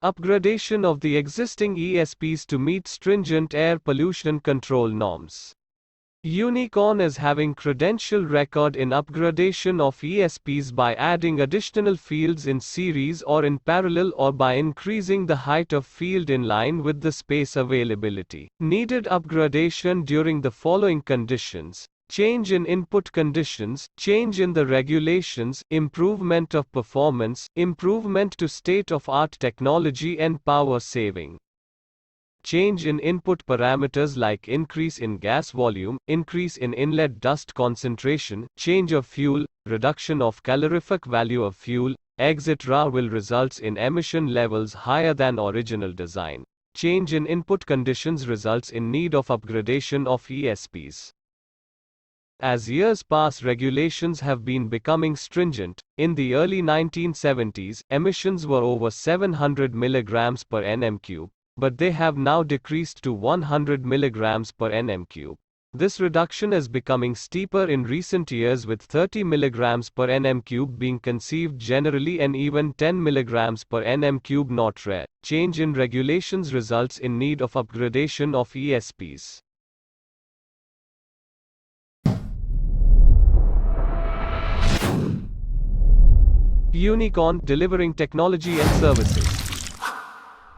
Upgradation of the existing ESPs to meet stringent air pollution control norms. Unicon is having credential record in upgradation of ESPs by adding additional fields in series or in parallel or by increasing the height of field in line with the space availability. Needed upgradation during the following conditions: change in input conditions, change in the regulations, improvement of performance, improvement to state-of-art technology and power saving. Change in input parameters like increase in gas volume, increase in inlet dust concentration, change of fuel, reduction of calorific value of fuel, etc. will result in emission levels higher than original design. Change in input conditions results in need of upgradation of ESPs. As years pass, regulations have been becoming stringent. In the early 1970s, emissions were over 700 mg per nm3, but they have now decreased to 100 mg per nm3. This reduction is becoming steeper in recent years, with 30 mg per nm3 being conceived generally and even 10 mg per nm3 not rare. Change in regulations results in need of upgradation of ESPs. Unicon, delivering technology and services.